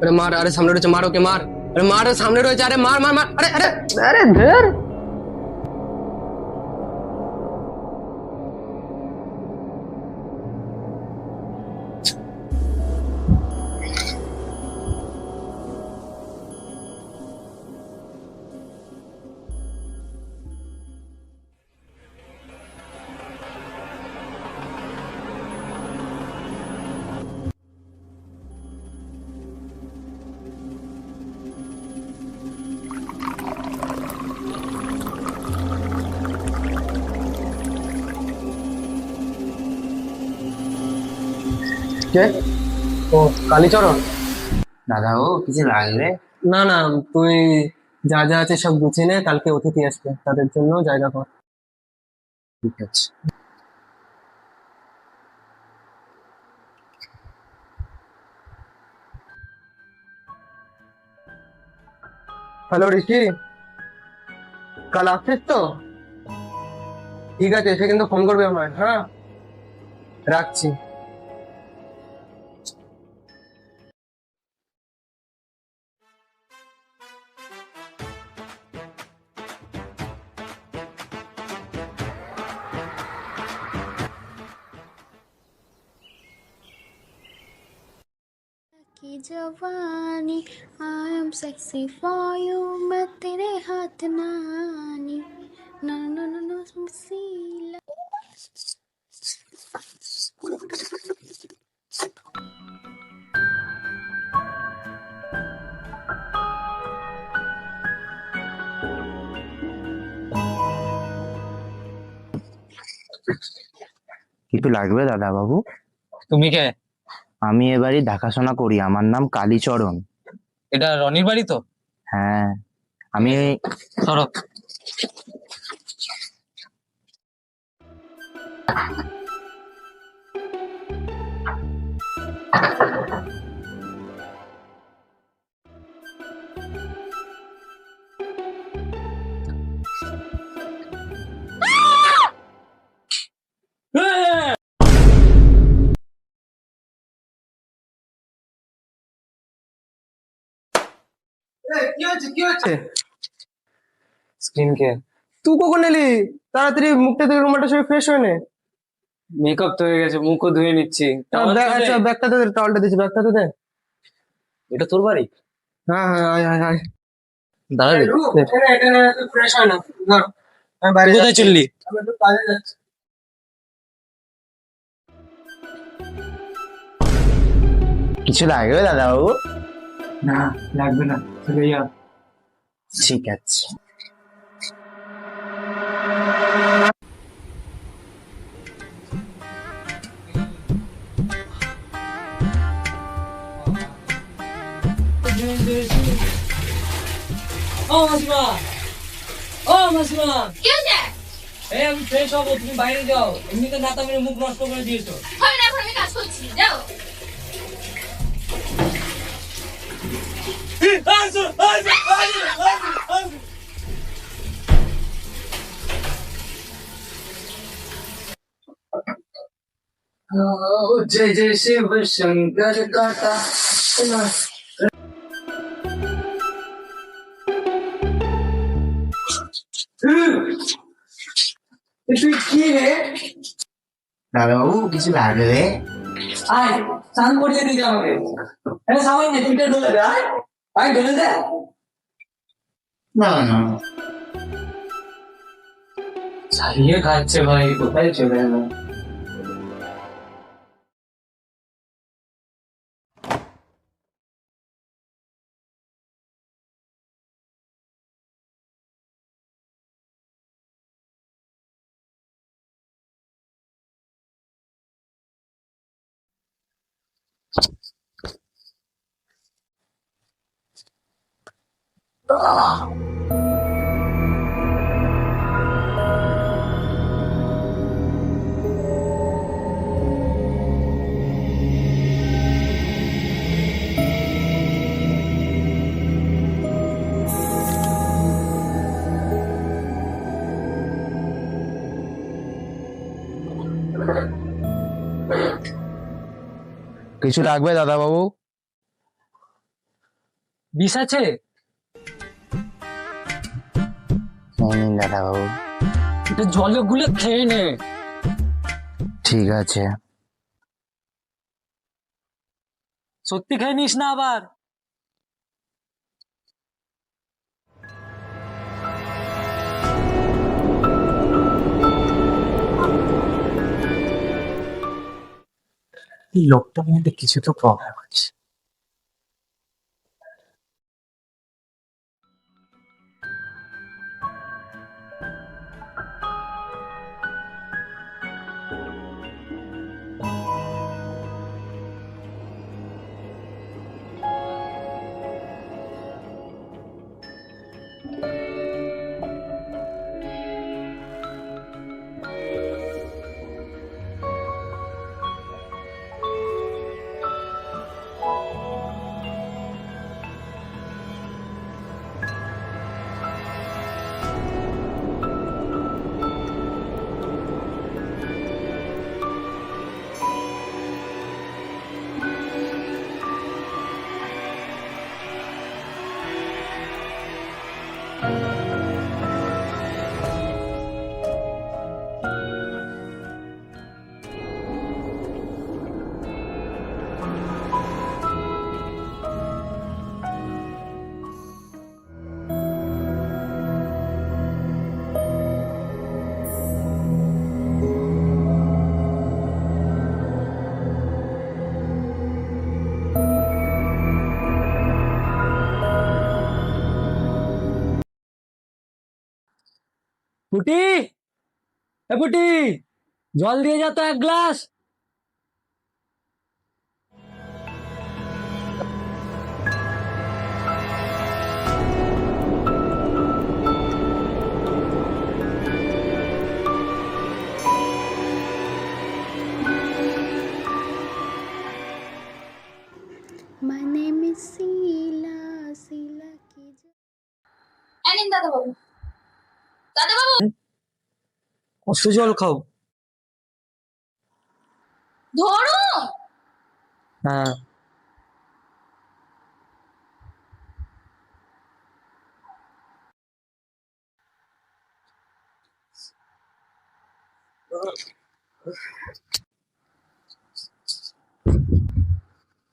আরে মার, আরে সামনে রয়েছে, মার ওকে মার। আরে মার, সামনে রয়েছে, আরে মার মার মার, আরে আরে আরে ধর। কে? ও, কালীচরণ। দাদা ও কিছু লাগবে? না না, তুই যা যা আছে সব গুছিয়ে নে, কালকে অতিথি আসবে, তাদের জন্য জায়গা কর। ঠিক আছে। হ্যালো ঋষি, কাল আসছিস তো? ঠিক আছে, এসে কিন্তু ফোন করবে আমায়। হ্যাঁ, রাখছি। की जवानी I am sexy for you मैं तेरे हाथ नानी ना ना ना ना मसीला। কিছু লাগবে দাদা বাবু? তুমি কে? আমি এবারই দেখাশোনা করি, আমার নাম কালীচরণ। এটা রনির বাড়ি তো? হ্যাঁ, আমি সরো। কি হয়েছে, কি হয়েছে? Skin care. তুই কখন এলি? তাড়াতাড়ি মুখটা থেকে রুমালটা সরে ফ্রেশ হয়ে নে। মেকআপ তো হয়ে গেছে, মুখও ধুয়ে নিচ্ছি। আচ্ছা, ব্যাগটা দে, টাওয়ালটা দিচ্ছি, ব্যাগটা তো দে। এটা তোর বাড়ি? হ্যাঁ হ্যাঁ, আয় আয় আয়। দাঁড়া রে, এটা না, ফ্রেশ হয় না। ধর, আমি বাইরে কোথায় যাচ্ছি। চললি? আমি একটু কাজে যাচ্ছি। কিছু লাগবে দাদা বাবু? না, লাগবে না, চলে যা। ঠিক আছে। ও মাসিমা, ও মাসিমা, কি হয়েছে? এই আমি ফ্রেশ হবো, তুমি বাইরে যাও। এমনিতে নাতা মেরে মুখ নষ্ট করে দিয়েছো। হবে না, এখন আমি কাজ করছি, যাও। আসো, আসো, আসো, আসো, আসো। जय जय शिव शंकर काटा। তুই কি রে? দাদা বাবু কিছু লাগবে? আয়, স্নান করিয়ে দিতে আমাকে। আরে সামান্য পিঠে ঢলে দে, আয় আয়, ঢলে দে। না না, চালিয়ে খাচ্ছে ভাই, কোথায় চলে গেল? কিছু লাগবে দাদা বাবু? বিষ আছে? এই নিন দাদাবাবু। এটা জলে গুলে খেয়ে নে। ঠিক আছে। সত্যি খেয়ে নিস না আবার। এই লোকটার মধ্যে কিছু তো প্রবলেম আছে। পুটি, এ পুটি, জল দিয়ে যা তো এক glass. My name is Sheila, Sheila की এই নিন দাদা বাবু। দাদা বাবু কষ্ট জল খাও। ধরুন। হ্যাঁ।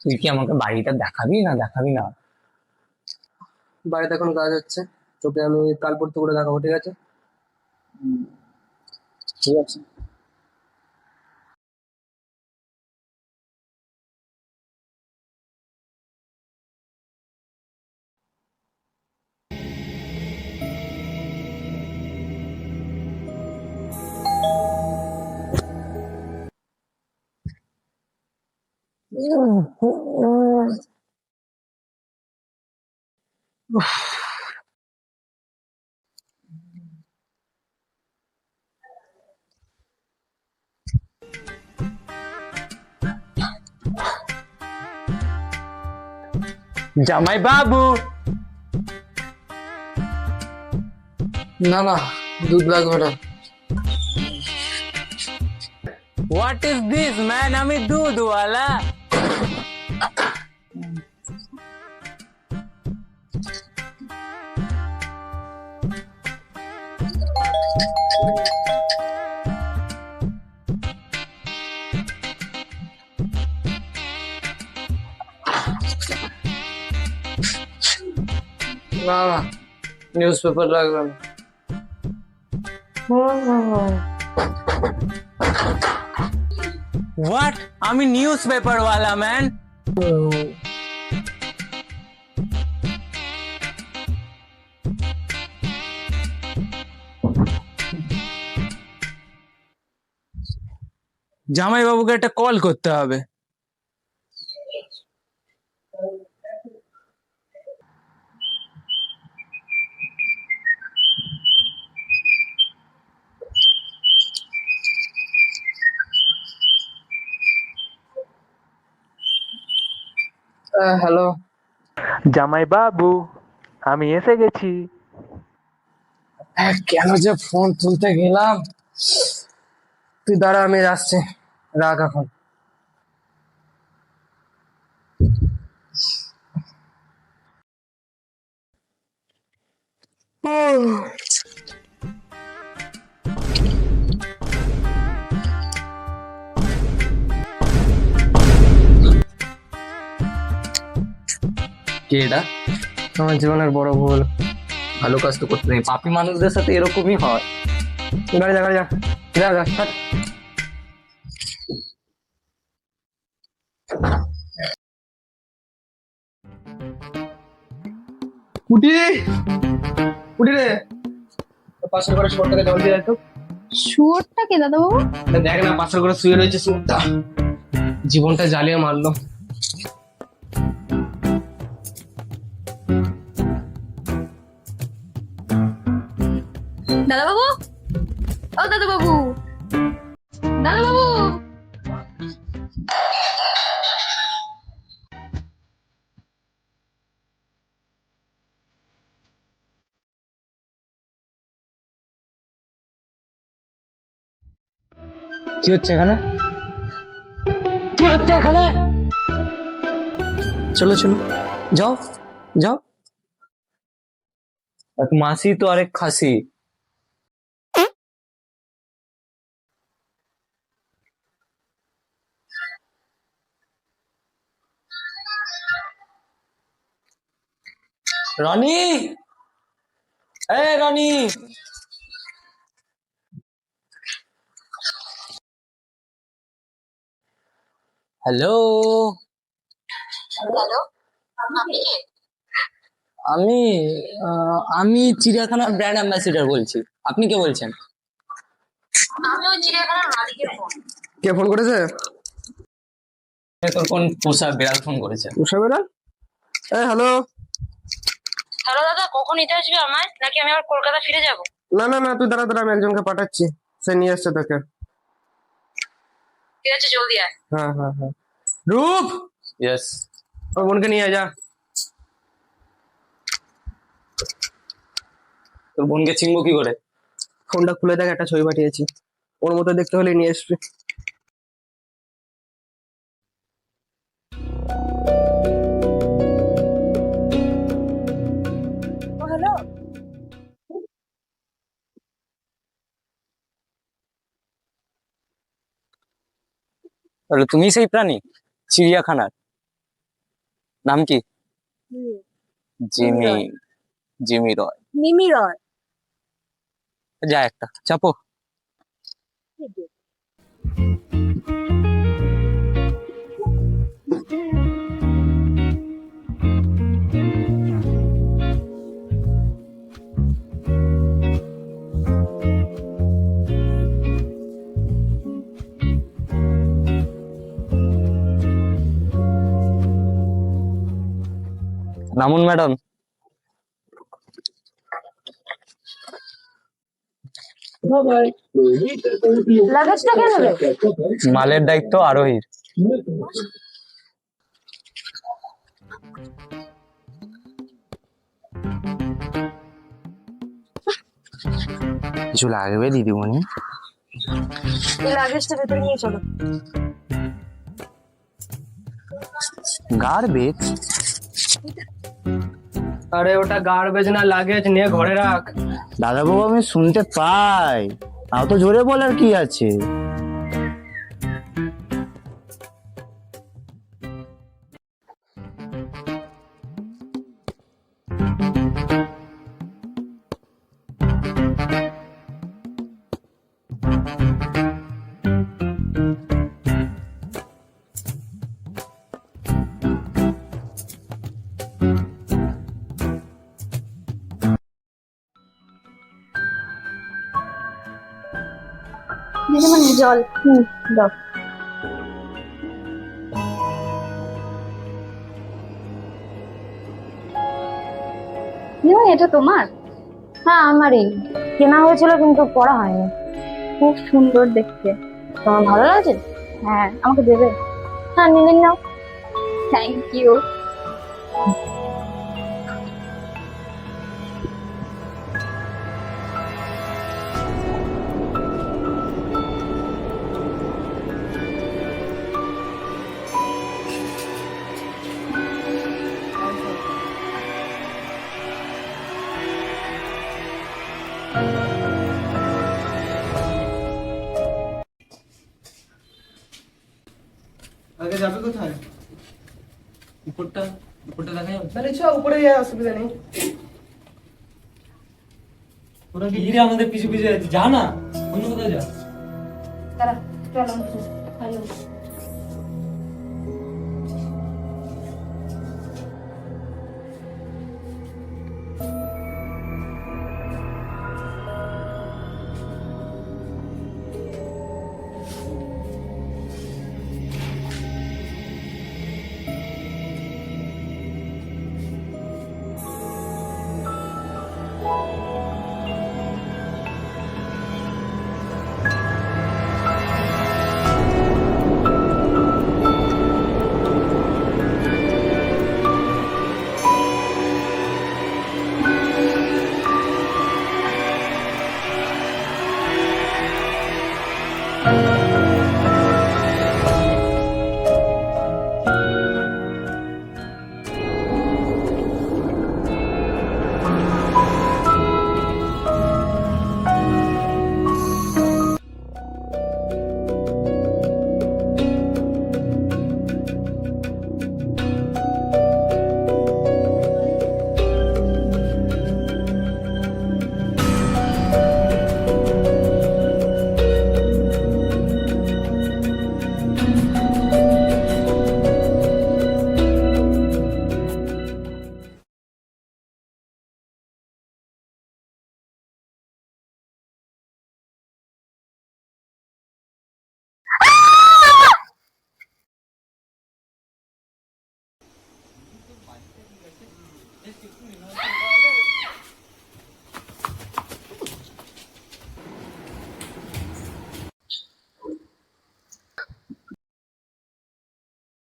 তুই কি আমাকে বাড়িটা দেখাবি না দেখাবি না? বাড়িতে এখন কাজ হচ্ছে, তোকে আমি কাল পরশু করে দেখাবো, ঠিক আছে? ঠিক আছে। জামাই বাবু, না না, দুধ লাগবে না। What is this man? আমি দুধওয়ালা। না না, নিউজ পেপার লাগবে না। হোয়াট? আমি নিউজ পেপার ওয়ালা ম্যান। জামাই বাবুকে একটা কল করতে হবে। হ্যালো। জামাই বাবু, আমি এসে গেছি। কেন যে ফোন তুলতে গেলাম। তুই দাঁড়া, আমি আসছি, রাখ এখন। কে এটা? আমার জীবনের বড় ভুল। ভালো কাজ তো করতে নেই, পাপী মানুষদের সাথে এরকমই হয়। গাড়ি যা গাড়ি যা যা যা ছাড়। কুটি কুটি রে, 500 করে শুয়োরটাকে জল দিয়ে তো। শুয়োরটা কে দাদাবাবু? দেখ না 500 করে শুয়ে রয়েছে শুয়োরটা, জীবনটা জ্বালিয়ে মারলো। দাদাবাবু, ও দাদাবাবু, দাদাবাবু। কি হচ্ছে এখানে? কি হচ্ছে এখানে? চলো চলো যাও যাও। এক মাসি তো আরেক খাসি। রনি, রনি, হ্যালো। হ্যালো, আপনি কে? আমি আমি চিড়িয়াখানার ব্র্যান্ড অ্যাম্বাসিডার বলছি। আপনি কে বলছেন? আমি ওই চিড়িয়াখানার মালিকের ফোন। কে ফোন করেছে? তোর কোন পোষা বিড়াল ফোন করেছে? উষা বেড়াল? হ্যালো। হ্যালো দাদা, কখন নিতে আসবে আমায়, নাকি আমি আবার কলকাতা ফিরে যাব? না না না, তুই দাঁড়া দাঁড়া, আমি একজনকে পাঠাচ্ছি, সে নিয়ে আসছে তোকে। ঠিক আছে, জলদি আয়। হ্যাঁ হ্যাঁ হ্যাঁ। রূপ, ইয়েস। ওর বোনকে নিয়ে যা। তোর বোনকে চিনবো কি করে? ফোনটা খুলে দেখ, একটা ছবি পাঠিয়েছি, ওর মতো দেখতে হলে নিয়ে আসবি। হ্যালো, তাহলে তুমি সেই প্রাণী চিড়িয়াখানার? নাম কি? জিমি, জিমি রয়। মিমি রয়। যা একটা চাপো। নামুন ম্যাডাম। লাগেজটা কে নেবে? মালের দায়িত্ব আরোহীর। কিছু লাগবে দিদিমণি? এই লাগেজটা ভেতরে নিয়ে চলো। গার্বেজ? আরে ওটা গার্বেজ না, লাগেজ, নিয়ে ঘরে রাখ। দাদাবাবু আমি শুনতে পাই, তাও তো জোরে বলার কি আছে? দিদিমণি জল। দাও। দিদিমণি এটা তোমার? হ্যাঁ আমারই, কেনা হয়েছিল কিন্তু পড়া হয়নি। খুব সুন্দর দেখতে, তোমার ভালো লাগছে? হ্যাঁ, আমাকে দেবে? হ্যাঁ নিলে নাও। Thank you. জায়গা যাবে কোথায়? উপরটা উপরটা দেখা যাবে? তাহলে চ উপরে যাই, অসুবিধা নেই। ওরা কি হিরে আমাদের পিছু পিছু যাচ্ছে, যা না অন্য কোথাও যা। দাঁড়া, চলো হ্যালো।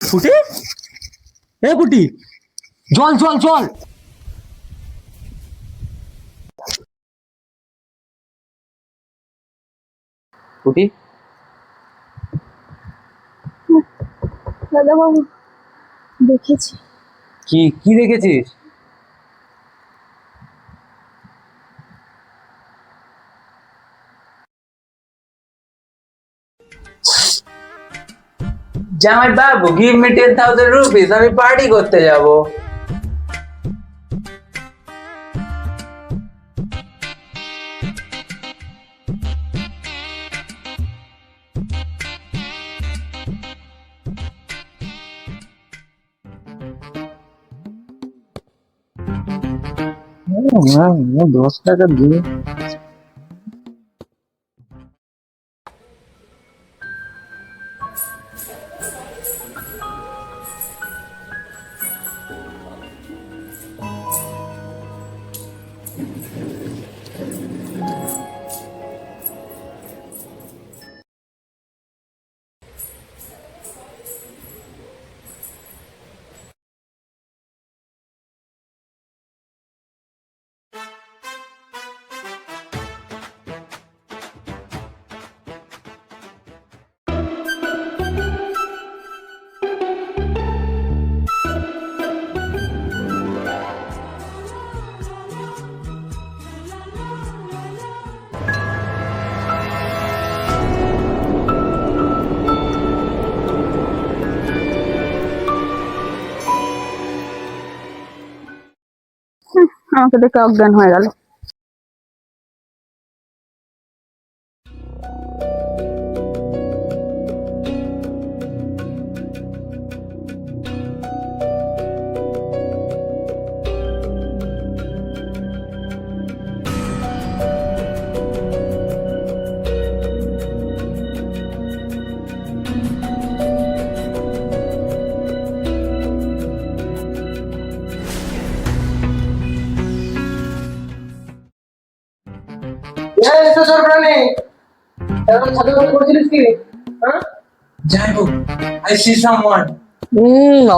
ফুটে এ কুটি, জল জল জল। কুটি দাদা বাবু, দেখেছি। কি কি দেখেছিস? জামাই বাবু, give me 10,000 rupees, আমি পার্টি করতে যাব। না 10 টাকা দিয়ে আমাকে দেখে অজ্ঞান হয়ে গেল। যাই হোক, I see someone.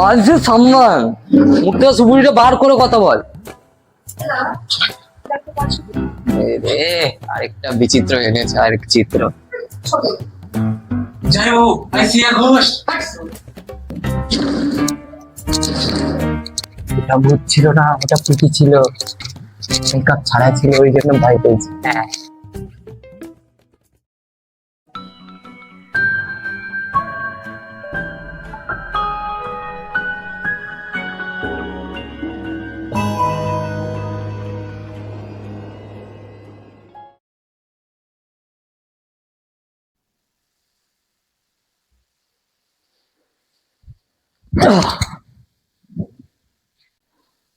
আজ সম্মান, মুখ থেকে সুপুরিটা বার করে কথা বল। রে আরেকটা বিচিত্র এনেছে, আরেক চিত্র। যাই হোক, I see a ghost. এটা ভূত ছিল না, ওটা পুঁতি ছিল, মেকআপ ছাড়া ছিল, ওই জন্য ভয় পেয়েছি। হ্যাঁ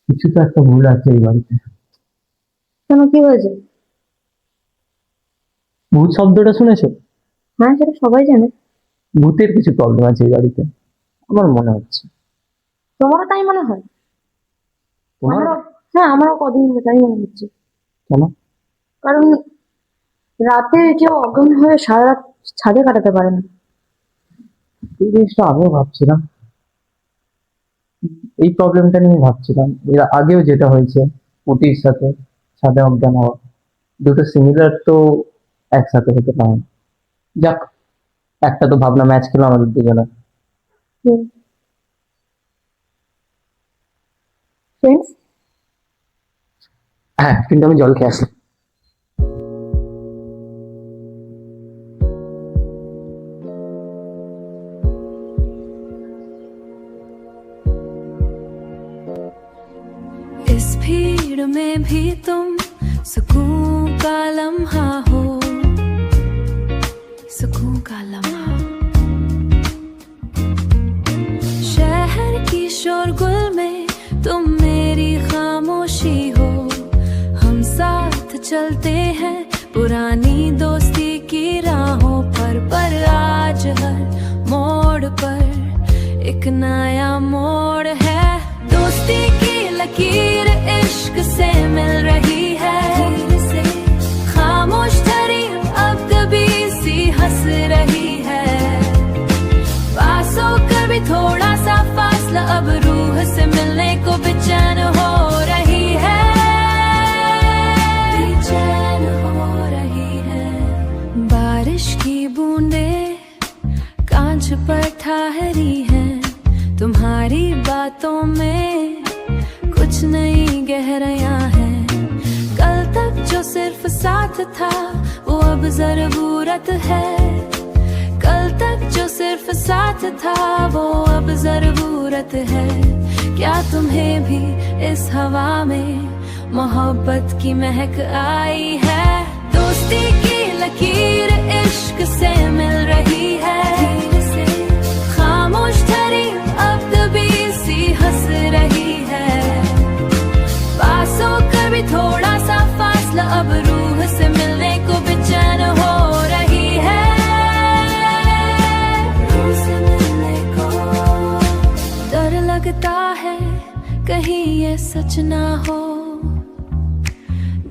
কিছু তো একটা ভুল আছে এই বাড়িতে। কেন, কি হয়েছে? ভূত শব্দটা শুনেছো? হ্যাঁ, সেটা সবাই জানে। ভূতের কিছু প্রবলেম আছে এই বাড়িতে আমার মনে হচ্ছে। তোমারও তাই মনে হয়? তোমার? আমারও। হ্যাঁ, আমারও কদিন ধরে তাই মনে হচ্ছে। কেন? কারণ রাতে কেউ অজ্ঞান হয়ে সারা রাত ছাদে কাটাতে পারে না। এই জিনিসটা আমিও ভাবছিলাম, এই প্রবলেমটা নিয়ে ভাবছিলাম। এর আগেও যেটা হয়েছে পুটির সাথে ছাদে অজ্ঞান হওয়া, দুটো সিমিলার তো একসাথে হতে পারে না। যাক, একটা তো ভাবনা ম্যাচ খেলো আমাদের দুজনের। ফ্রেন্ডস। হ্যাঁ, কিন্তু আমি জল খেয়ে আসি। इस भीड़ में भी तुम सुकून का लम्हा हो, सुकून का लम्हा। शहर की शोरगुल में तुम मेरी खामोशी हो। हम साथ चलते हैं पुरानी दोस्ती की राहों पर आज हर मोड़ पर एक नया मोड़ है। दोस्ती की लकीर इश्क से मिल रही है, खामोश ठहरी अब कभी सी हंस रही है। पास होकर भी थोड़ा सा फासला, अब रूह से मिलने को बेचैन हो रही है, बेचैन हो रही है। बारिश की बूंदें कांच पर ठहरी हैं, तुम्हारी बातों में कुछ नई गहराइयां हैं। कल तक जो सिर्फ साथ था वो अब जरूरत है, कल तक जो सिर्फ साथ था वो अब जरूरत है। क्या तुम्हें भी इस हवा में मोहब्बत की महक आई है? दोस्ती की लकीर इश्क से मिल रही है, खामोश ठहरी अब तभी सी हंस रही है। पास होकर भी थोड़ा सा फासला, अब रूह से मिलने को बेचैन हो रही है, रूह से मिलने को। डर लगता है कहीं ये सच ना हो,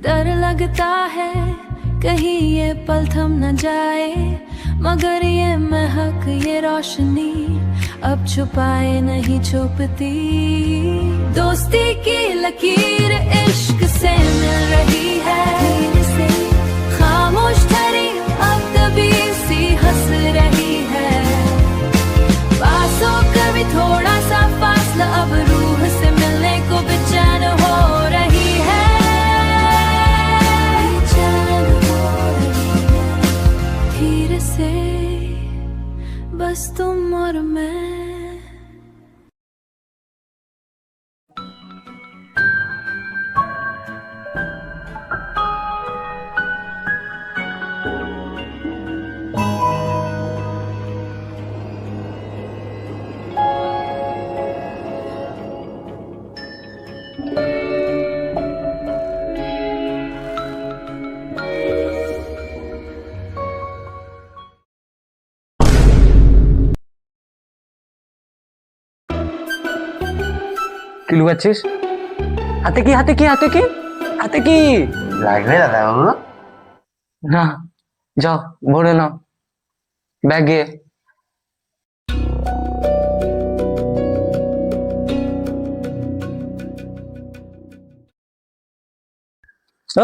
डर लगता है कहीं ये पल थम न जाए। मगर ये महक ये रोशनी अब छुपाए नहीं छुपती। दोस्ती की लकीर इश्क से मिल रही है, खामोश ठहरी अब तभी सी हंस रही है। पास होकर भी थोड़ा सा फासला, अब रूह से मिलने को बेचैन हो रही है, बेचैन हो रही है। धीरे से बस तुम और मैं। কি লুকাচ্ছিস? হাতে কি, হাতে কি, হাতে কি, হাতে কি? লাগবে দাদা বাবু? না, যাও ভরে নাও ব্যাগে।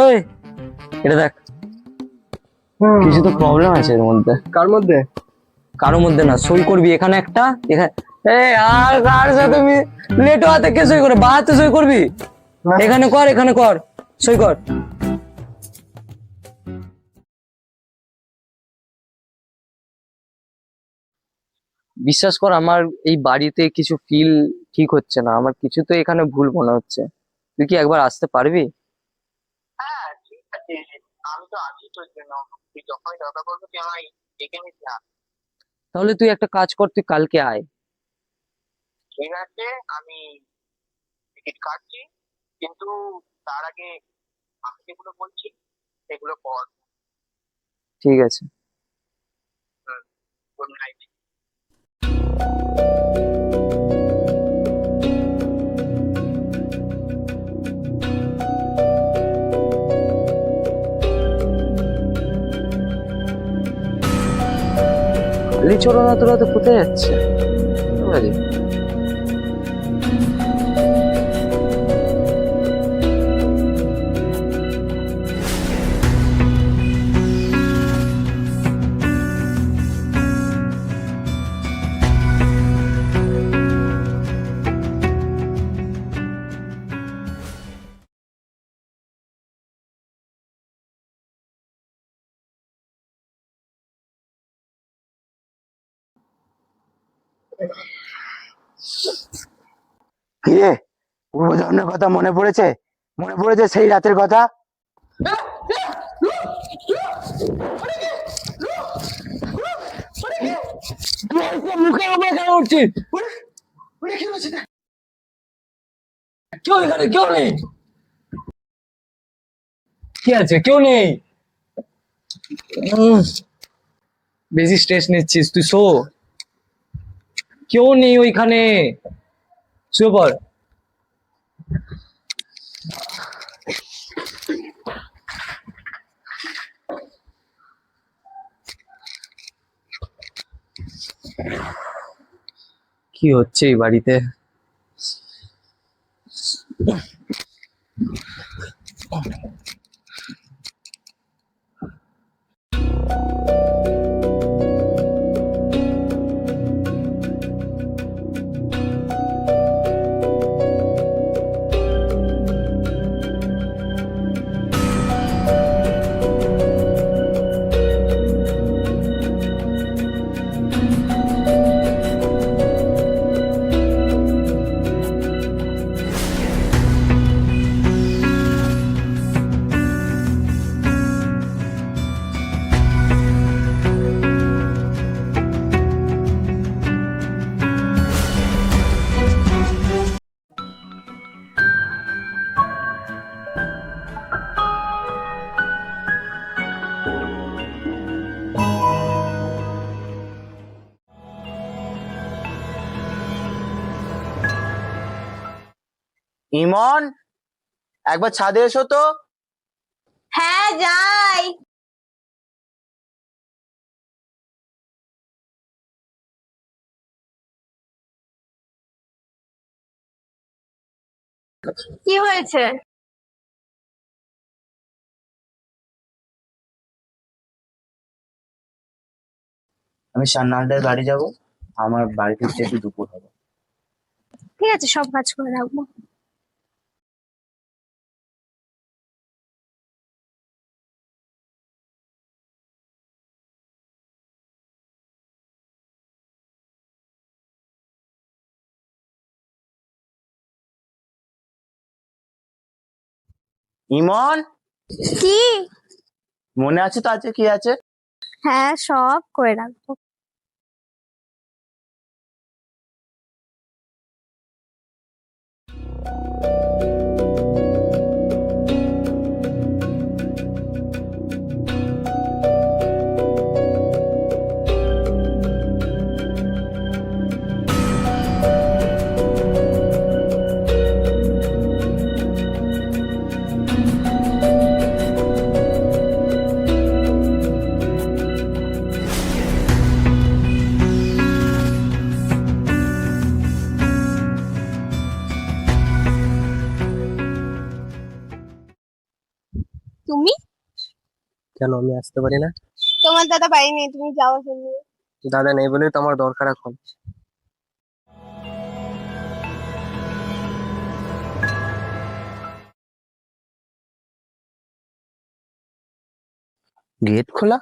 ওই এটা দেখ, কিছু তো প্রবলেম আছে এর মধ্যে। কার মধ্যে? কারোর মধ্যে না, সই করবি এখানে একটা, এখানে। আর কার সাথে লেটো হাতে কে সই করে? বা হাতে সই করবি? এখানে কর, এখানে কর, সই কর। বিশ্বাস কর, আমার এই বাড়িতে কিছু ফিল ঠিক হচ্ছে না, আমার কিছু তো এখানে ভুল মনে হচ্ছে। তুই কি একবার আসতে পারবি? হ্যাঁ ঠিক আছে, আমি তো আছি তোর জন্য। তুই যখনই দরকার পড়বে তুই আমায় ডেকে নিস না। তাহলে তুই একটা কাজ কর, তুই কালকে আয়। ঠিক আছে, আমি টিকিট কাটছি, কিন্তু তার আগে আমি যেগুলো বলছি সেগুলো কর। ঠিক আছে। Good night. খালি ছোড়ো না, তোরা তো কোথায় যাচ্ছে? কটা বাজে? কিরে, পূর্বজন্মের কথা মনে পড়েছে? মনে পড়েছে সেই রাতের কথা? মুখের উপরে কেন উঠছিস? কেউ এখানে কেউ নেই। কি আছে? কেউ নেই। বেশি স্ট্রেস নিচ্ছিস তুই, শো। কেউ নেই ওইখানে, শুয়ে পড়। কি হচ্ছে এই বাড়িতে? ইমন, একবার ছাদে এসো তো। হ্যাঁ যাই। কি হয়েছে? আমি সান্নালদের বাড়ি যাব, আমার বাড়ি ফিরতে একটু দুপুর হবে। ঠিক আছে, সব কাজ করে রাখবো। ইমন, কি? মনে আছে তো আজকে কি আছে? হ্যাঁ, সব করে রাখবো। তুমি? কেন আমি আসতে পারি না? তোমার দাদা বাড়ি নেই, তুমি যাও শুনি। দাদা নেই বলেই তো আমার দরকার এখন। গেট খোলা?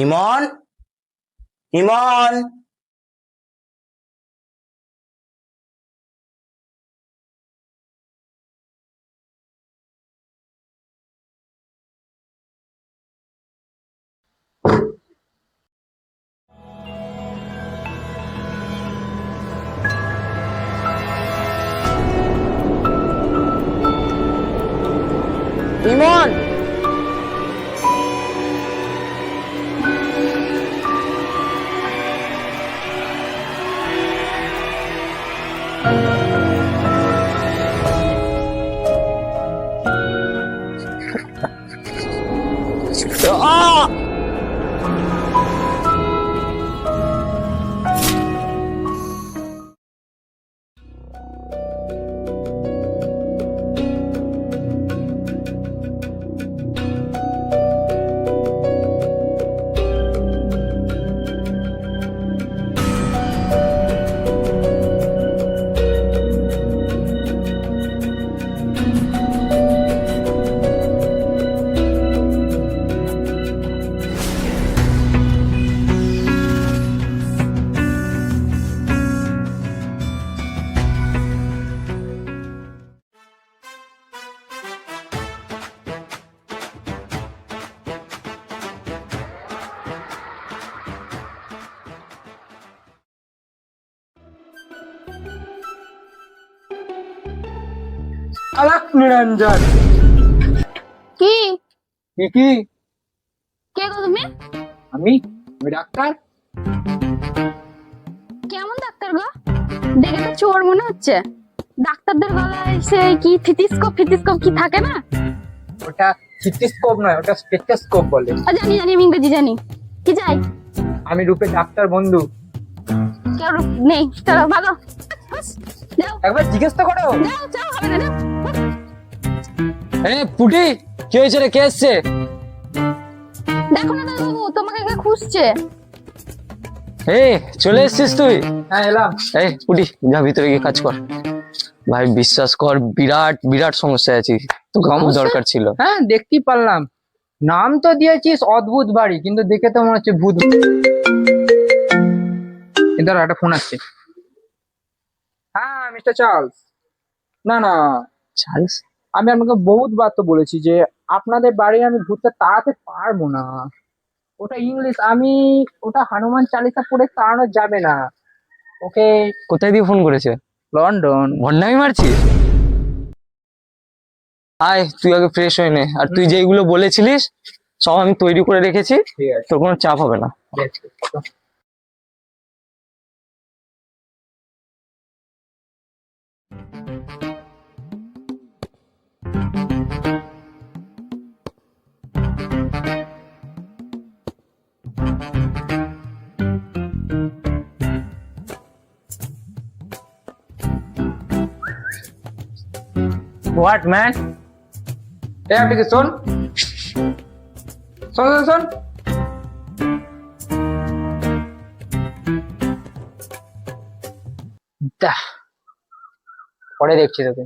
ইমন, ইমন। ইমন আলাক নিরঞ্জন কি কি কে গো তুমি? আমি ডাক্তার। কেমন ডাক্তার গো? দেখে তো চোর মনে হচ্ছে। ডাক্তারদের গলায় সে কি ফিতিস্কোপ কি থাকে না? ওটা স্টেথোস্কোপ নয়, ওটা স্টেথোস্কোপ বলে। জানি আমি ইংরেজি জানি। কি চাই? আমি রূপে ডাক্তার বন্ধু। কেউ নেই, চলো ভালো। যাও একবার জিজ্ঞেস তো করো। যাও যাও, হবে না, যাও। পুটি কি হয়েছে রে, কে এসছে? দেখো না দাদাবাবু, তোমাকে কে খুঁজছে। চলে এসছিস তুই? হ্যাঁ এলাম। পুটি যা ভিতরে গিয়ে কাজ কর। ভাই বিশ্বাস কর, বিরাট সমস্যায় আছি, তোকে খুব দরকার ছিল। হ্যাঁ দেখতেই পারলাম, নাম তো দিয়েছিস অদ্ভুত বাড়ি, কিন্তু দেখে তো মনে হচ্ছে ভূত। এদের একটা ফোন আসছে। হ্যাঁ মিস্টার চার্লস। না চার্লস? আমি আপনাকে বহুতবার তো বলেছি যে আপনাদের বাড়ি আমি ঘুরতে তাড়াতে পারবো না। ওটা ইংলিশ, আমি ওটা হনুমান চালিসা পড়ে তাড়ানো যাবে না। ওকে। কোথায় দিয়ে ফোন করেছে? লন্ডন। ভন্ডামি মারছিস? আয় তুই আগে ফ্রেশ হয়ে নে, আর তুই যেগুলো বলেছিলিস সব আমি তৈরি করে রেখেছি, ঠিক আছে। তোর কোনো চাপ হবে না। What man? আপনি কি শোন শোন শোন শোন। পরে দেখছি তোকে।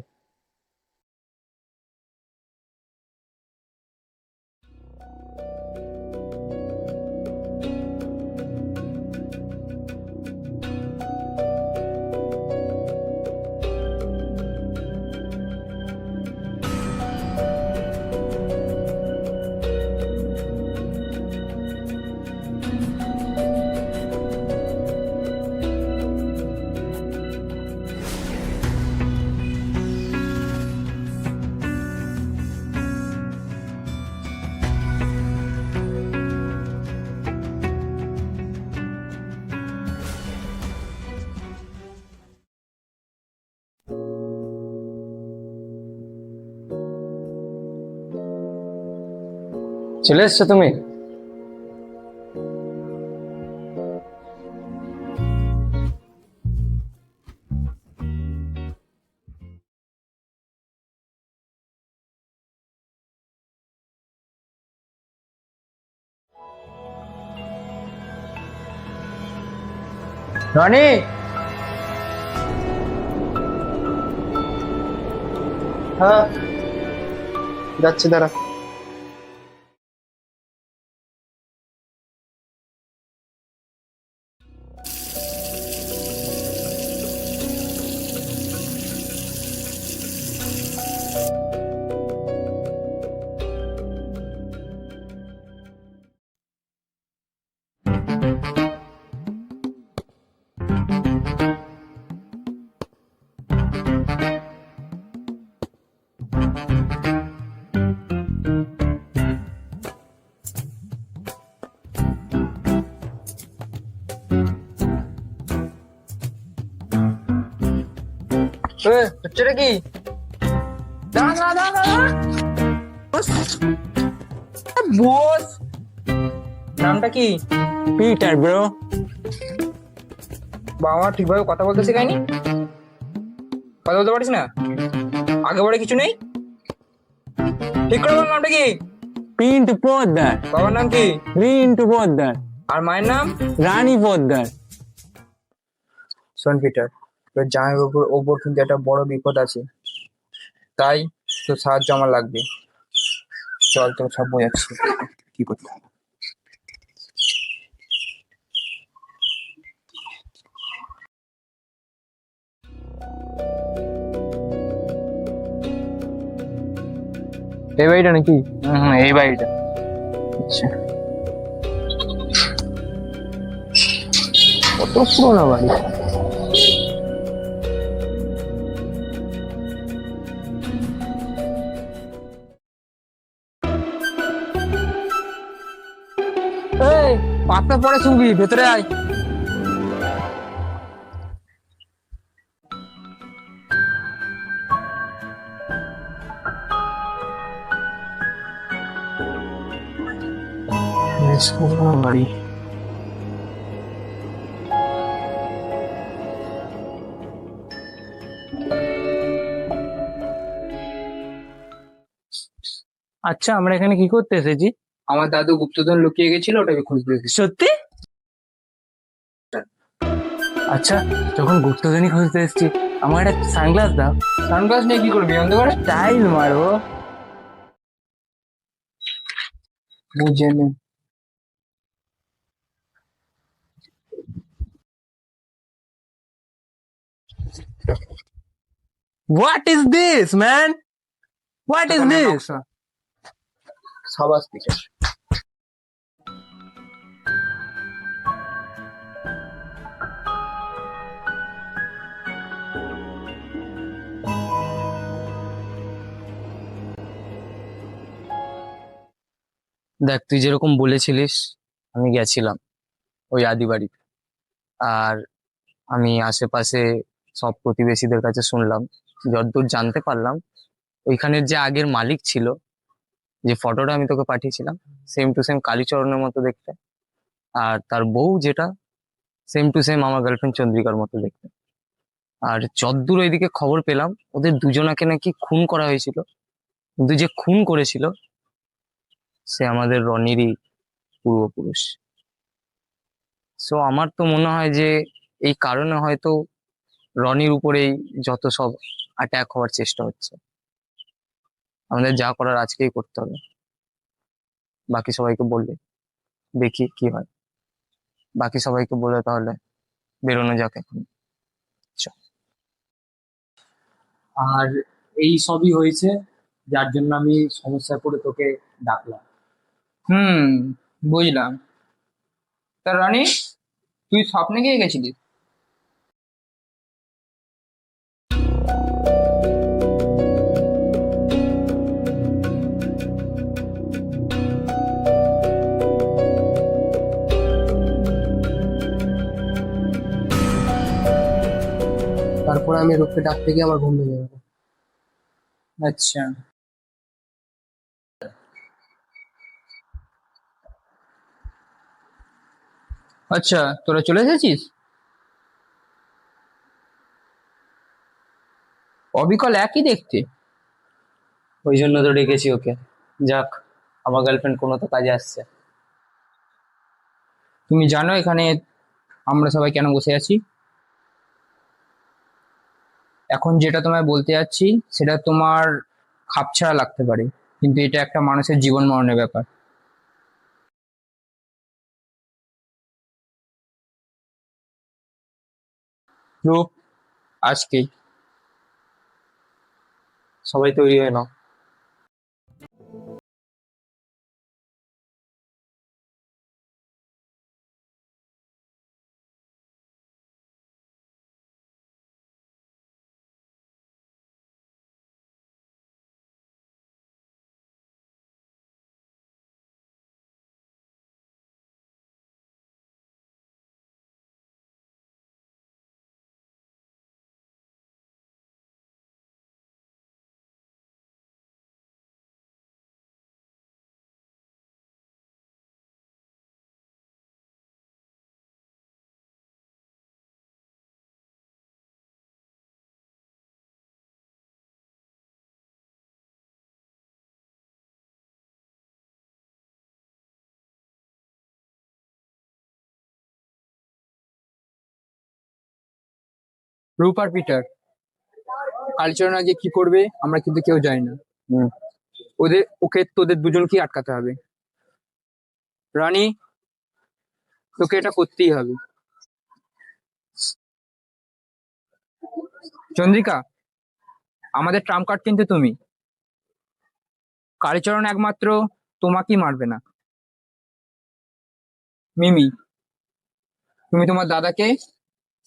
চলে এসছো তুমি? রনি, হ্যাঁ যাচ্ছি, দাঁড়া। হচ্ছে রে কি? দাঁড়া দাঁড়া দাঁড়া দাঁড়া। বস, নামটা কি? Peter bro. বাবা মা ঠিকভাবে কথা বলতে শেখায়নি? কথা বলতে পারিস না? আগে পরে কিছু নেই? ঠিক করে বল নামটা কি? পিন্টু পোদ্দার। বাবার নাম কি? রিন্টু পোদ্দার। আর মায়ের নাম? রানী পোদ্দার। শোন পিটার, তোর জামাইবাবুর ওপর কিন্তু একটা বড় বিপদ আছে, তাই তোর সাহায্য আমার লাগবে। চল তোর সব বোঝাচ্ছি কি করতে হবে। এই বাড়িটা নাকি? এই বাড়িটা। আচ্ছা, কত পুরোনো বাড়ি। এই পাতটা পরে শুনবি, ভেতরে আয়। বাড়ি আচ্ছা, আমরা এখানে কি করতে এসেছি? আমার দাদু গুপ্তধন লুকিয়ে গেছিল, ওটাকে খুঁজতে এসেছি। সত্যি? আচ্ছা, যখন গুপ্তধনই খুঁজতে এসেছি, আমার একটা সানগ্লাস দাও। সানগ্লাস নিয়ে কি করবি? অন্ধকারে স্টাইল মারবো। বুঝে নে। What is this, man? What is this? সাবাস পিটার। দেখ, তুই যেরকম বলেছিলিস, আমি গেছিলাম ওই আদি বাড়িতে। আর আমি আশেপাশে সব প্রতিবেশীদের কাছে শুনলাম, যতদূর জানতে পারলাম, ওইখানের যে আগের মালিক ছিল, যে ফটোটা আমি তোকে পাঠিয়েছিলাম, সেম টু সেম কালীচরণের মতো দেখতে। আর তার বউ যেটা, সেম টু সেম আমার গার্লফ্রেন্ড চন্দ্রিকার মতো দেখতে। আর যতদূর ওইদিকে খবর পেলাম, ওদের দুজনাকে নাকি খুন করা হয়েছিল, কিন্তু যে খুন করেছিল সে আমাদের রনিরই পূর্বপুরুষ। সো আমার তো মনে হয় যে এই কারণে হয়তো রনির উপরেই যত সব অ্যাটাক হওয়ার চেষ্টা হচ্ছে। আমাদের যা করার আজকেই করতে হবে। বাকি সবাইকে বললে দেখি কি হয়। বাকি সবাইকে বলে তাহলে বেরোনো যাক এখন। চল। আর এই সবই হয়েছে, যার জন্য আমি সমস্যায় পড়ে তোকে ডাকলাম। বুঝলাম। তা রনি, তুই স্বপ্নে গিয়ে গেছিলিস? তারপরে আমি রূপকে ডাকতে গিয়ে আমার ঘুম ভেঙে গেল। আচ্ছা, আচ্ছা, তোরা চলে এসেছিস? অবিকল একই দেখতে। ওই জন্য তো ডেকেছি ওকে। যাক, আমার গার্লফ্রেন্ড কোনো তো কাজে আসছে। তুমি জানো এখানে আমরা সবাই কেন বসে আছি? এখন যেটা তোমায় বলতে যাচ্ছি সেটা তোমার খাপছাড়া লাগতে পারে, কিন্তু এটা একটা মানুষের জীবন মরণের ব্যাপার। রূপ, আজকেই সবাই তৈরি হয় না। রূপ আর পিটার কালচারাল আজকে কি করবে আমরা কিন্তু কেউ জানি না। ওকে তোদের দুজনকেই আটকাতে হবে। রানী, তোকে এটা করতেই হবে। চন্দ্রিকা, আমাদের ট্রাম্প কার্ড কিন্তু তুমি। কালীচরণ একমাত্র তোমাকেই মারবে না। মিমি, তুমি তোমার দাদাকে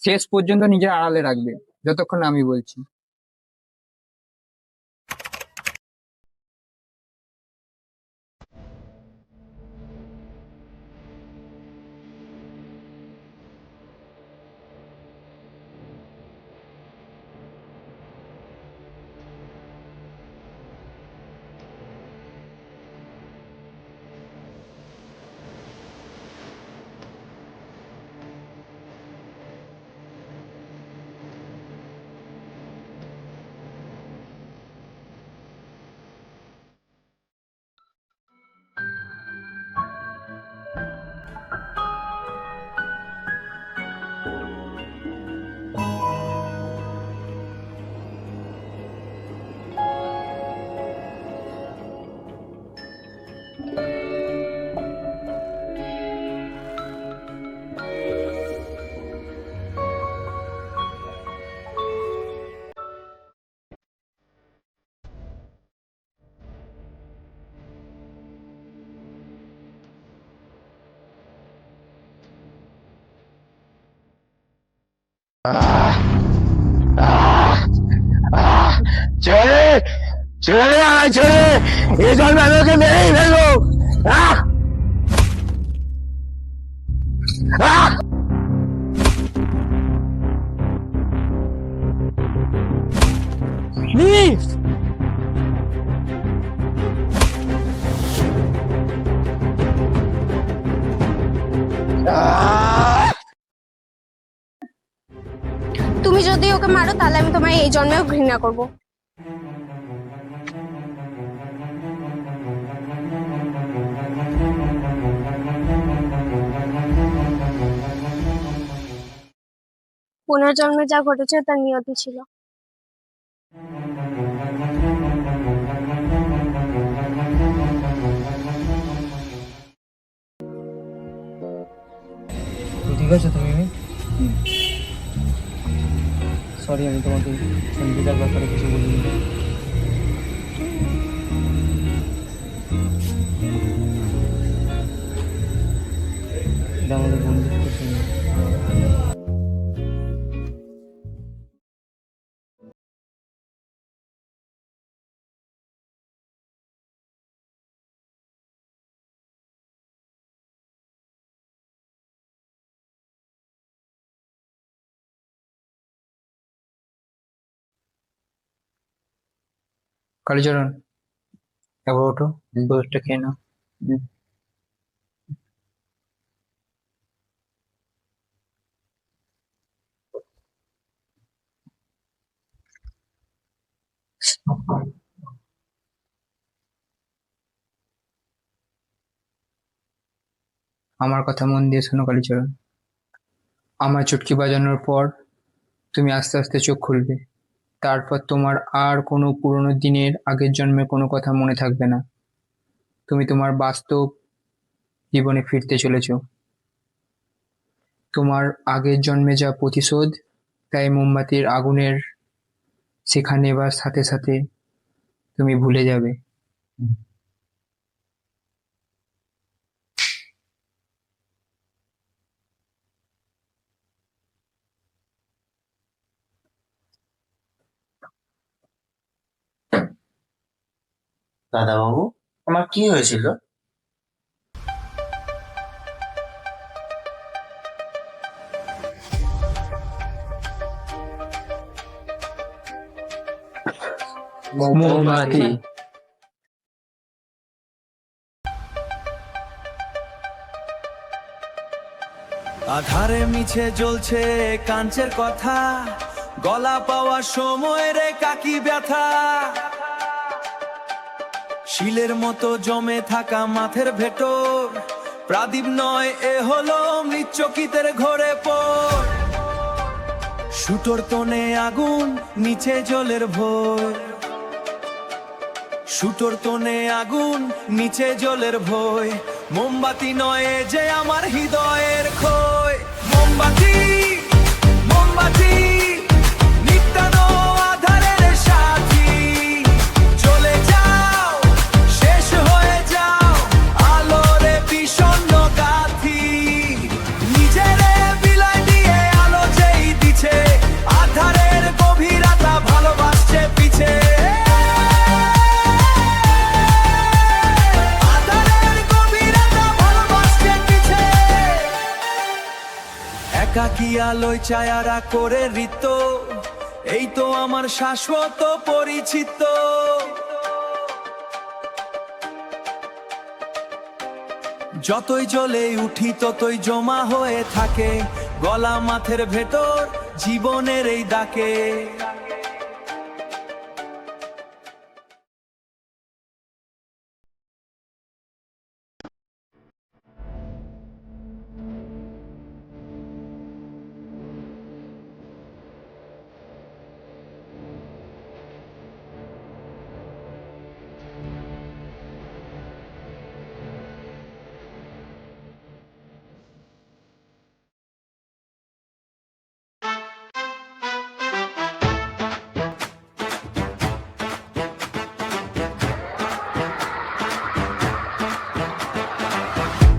শেষ পর্যন্ত নিজের আড়ালে রাখবে যতক্ষণ না আমি বলছি। ছেড়ে ছেড়ে আয়, ছেড়ে, এই জন্য আমাকে মেরেই ফেলবো। তুমি যদি ওকে মারো তাহলে আমি তোমায় এই জন্মেও ঘৃণা করব। পুনর্জন্মে যা ঘটেছে তার নিয়তি ছিল। ঠিক আছে তুমি? সরি, আমি তোমাকে সঞ্জিতার ব্যাপারে কিছু বলিনি। এটা আমাদের বন্ধুত্ব ছিল। কালীচরণ, একবার ওঠো, দোষটা খেয়ে নাও। আমার কথা মন দিয়ে শোনো কালীচরণ। আমার চুটকি বাজানোর পর তুমি আস্তে আস্তে চোখ খুলবে। তারপর তোমার আর কোনো পুরনো দিনের আগের জন্মের কোনো কথা মনে থাকবে না। তুমি তোমার বাস্তব জীবনে ফিরতে চলেছ। তোমার আগের জন্মে যা প্রতিশোধ, তাই মোমবাতির আগুনের শিখা নেবার সাথে সাথে তুমি ভুলে যাবে। দাদাবাবু, আমার কি হয়েছিল? মোমবাতি। আধারে মিছে জ্বলছে কাঞ্চের কথা, গলা পাওয়ার সময় রে কাকি ব্যথা, শিলের মতো জমে থাকা মাথের ভেতর, প্রাদীপ নয় এ হলো মৃচ্চকিতের ঘরে পড়। সুতোর তনে আগুন নিচে জলের ভয়, সুতোর তনে আগুন নিচে জলের ভয়, মোমবাতি নয় এ যে আমার হৃদয়ের ক্ষয়। মোমবাতি মোমবাতি নিত্যানো আধারের সাথী, চলে যাও শেষ হয়ে যাও আলোরে বিষণ্ণ গাথি। নিজেরে বিলাই দিয়ে আলো যেই দিছে, আধারের গভীরতা ভালোবাসছে পিছে। একাকী আলোয় ছায়ারা করে ঋত, এই তো আমার শাশ্বত পরিচিত। যতই জ্বলে উঠি ততই জমা হয়ে থাকে গলা মাথের ভেতর জীবনের এই ডাকে।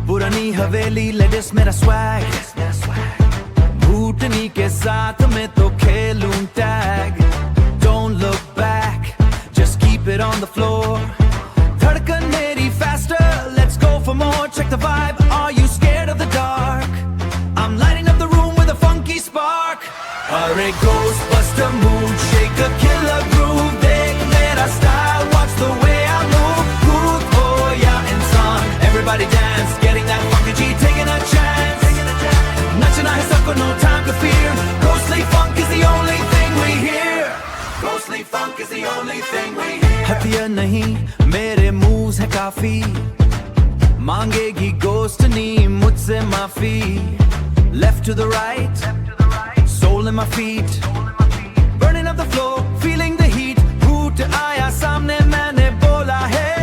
पुरानी हवेली लेडिस मेरा स्वैग, भूतनी के साथ में तो खेलूं tag. Don't look back, just keep it on the floor. धड़कन मेरी faster, let's go for more. Check the vibe, are you scared of the dark? I'm lighting up the room with a funky spark. Hurry, Ghostbuster mood, shake a killer groove. Deख mera style, watch the way I move. Groove, oh yeah, in song, everybody dance. Getting that funky G, taking a chance. Nachna hai sabko, no time to fear. Ghostly funk is the only thing we hear. Ghostly funk is the only thing we hear. हथियार नहीं, मेरे moves है काफी. मांगेगी ghostनी मुझसे माफी. Left to the right, soul in my feet. Burning up the floor, feeling the heat. भूत आया सामने मैंने बोला है.